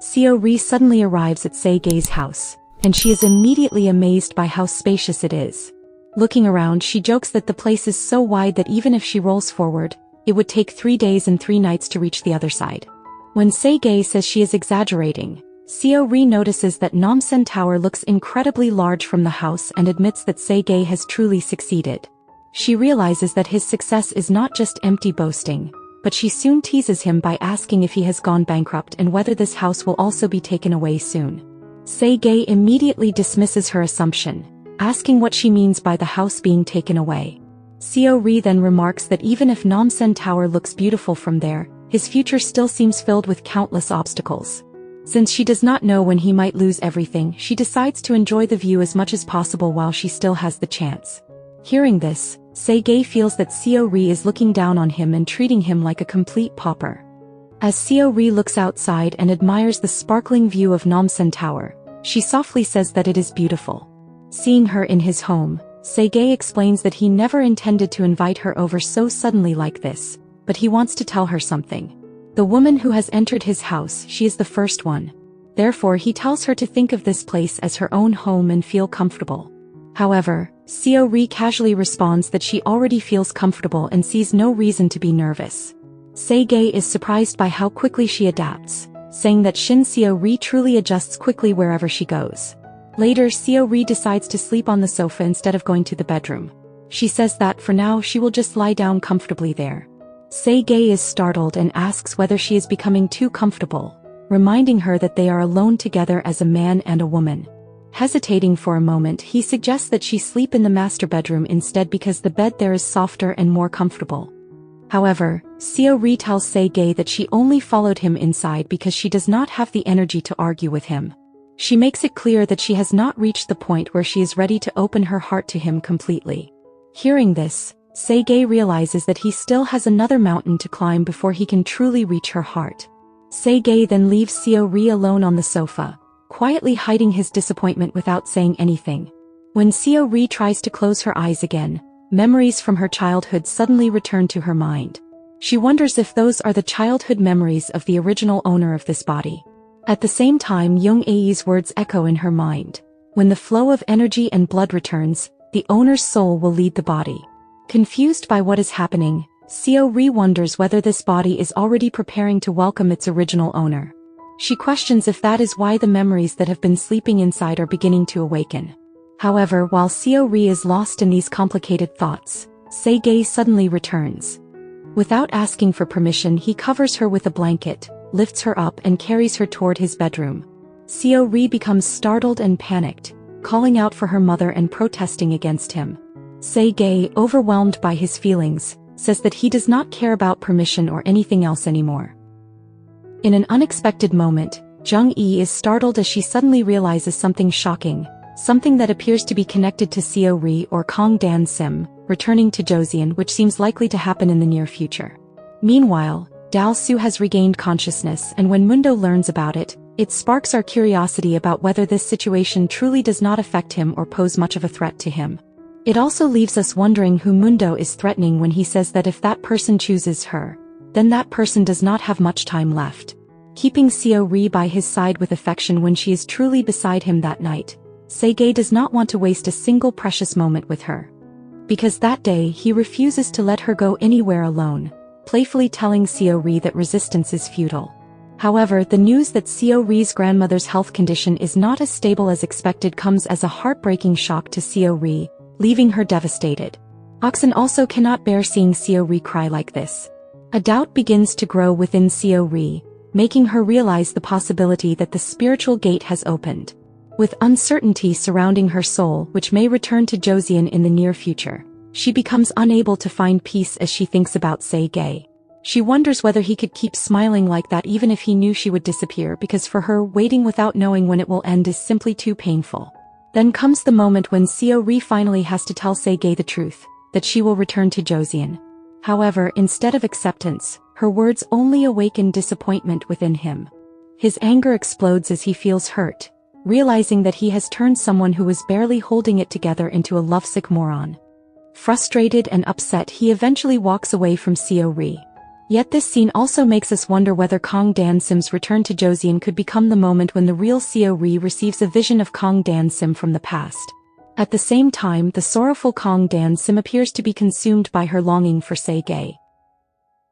Seo-ri suddenly arrives at Sege's house, and she is immediately amazed by how spacious it is. Looking around, she jokes that the place is so wide that even if she rolls forward, it would take 3 days and 3 nights to reach the other side. When Sege says she is exaggerating, Seo-ri notices that Namsan Tower looks incredibly large from the house and admits that Sege has truly succeeded. She realizes that his success is not just empty boasting, but she soon teases him by asking if he has gone bankrupt and whether this house will also be taken away soon. Sege immediately dismisses her assumption, asking what she means by the house being taken away. Seo-ri then remarks that even if Namsan Tower looks beautiful from there, his future still seems filled with countless obstacles. Since she does not know when he might lose everything, she decides to enjoy the view as much as possible while she still has the chance. Hearing this, Sege feels that Seo-ri is looking down on him and treating him like a complete pauper. As Seo-ri looks outside and admires the sparkling view of Namsan Tower, she softly says that it is beautiful. Seeing her in his home, Sege explains that he never intended to invite her over so suddenly like this, but he wants to tell her something. The woman who has entered his house, she is the first one. Therefore, he tells her to think of this place as her own home and feel comfortable. However, Seo-ri casually responds that she already feels comfortable and sees no reason to be nervous. Sege is surprised by how quickly she adapts, saying that Seo-ri truly adjusts quickly wherever she goes. Later, Seo-ri decides to sleep on the sofa instead of going to the bedroom. She says that for now she will just lie down comfortably there. Sege is startled and asks whether she is becoming too comfortable, reminding her that they are alone together as a man and a woman. Hesitating for a moment, he suggests that she sleep in the master bedroom instead because the bed there is softer and more comfortable. However, Seo-ri tells Sege that she only followed him inside because she does not have the energy to argue with him. She makes it clear that she has not reached the point where she is ready to open her heart to him completely. Hearing this, Sege realizes that he still has another mountain to climb before he can truly reach her heart. Sege then leaves Seo-ri alone on the sofa, quietly hiding his disappointment without saying anything. When Seo-ri tries to close her eyes again, memories from her childhood suddenly return to her mind. She wonders if those are the childhood memories of the original owner of this body. At the same time, Young Ae's words echo in her mind. When the flow of energy and blood returns, the owner's soul will lead the body. Confused by what is happening, Seo-ri wonders whether this body is already preparing to welcome its original owner. She questions if that is why the memories that have been sleeping inside are beginning to awaken. However, while Seo-ri is lost in these complicated thoughts, Sege suddenly returns. Without asking for permission, he covers her with a blanket, lifts her up and carries her toward his bedroom. Seo-ri becomes startled and panicked, calling out for her mother and protesting against him. Sege, overwhelmed by his feelings, says that he does not care about permission or anything else anymore. In an unexpected moment, Jung-e is startled as she suddenly realizes something shocking, something that appears to be connected to Seo-ri or Kang Dan-sim, returning to Joseon, which seems likely to happen in the near future. Meanwhile, Dal-soo has regained consciousness, and when Mundo learns about it, it sparks our curiosity about whether this situation truly does not affect him or pose much of a threat to him. It also leaves us wondering who Mundo is threatening when he says that if that person chooses her, then that person does not have much time left. Keeping Seo-ri by his side with affection when she is truly beside him that night, Sege does not want to waste a single precious moment with her. Because that day he refuses to let her go anywhere alone, playfully telling Seo-ri that resistance is futile. However, the news that Seo-ri's grandmother's health condition is not as stable as expected comes as a heartbreaking shock to Seo-ri, leaving her devastated. Oxen also cannot bear seeing Seo-ri cry like this. A doubt begins to grow within Seo-ri, making her realize the possibility that the spiritual gate has opened. With uncertainty surrounding her soul, which may return to Joseon in the near future, she becomes unable to find peace as she thinks about Sege. She wonders whether he could keep smiling like that even if he knew she would disappear, because for her, waiting without knowing when it will end is simply too painful. Then comes the moment when Seo-ri finally has to tell Sege the truth, that she will return to Joseon. However, instead of acceptance, her words only awaken disappointment within him. His anger explodes as he feels hurt, realizing that he has turned someone who was barely holding it together into a lovesick moron. Frustrated and upset, he eventually walks away from Seo-ri. Yet this scene also makes us wonder whether Kang Dan-sim's return to Joseon could become the moment when the real Seo-ri receives a vision of Kang Dan-sim from the past. At the same time, the sorrowful Kang Dan-sim appears to be consumed by her longing for Sege.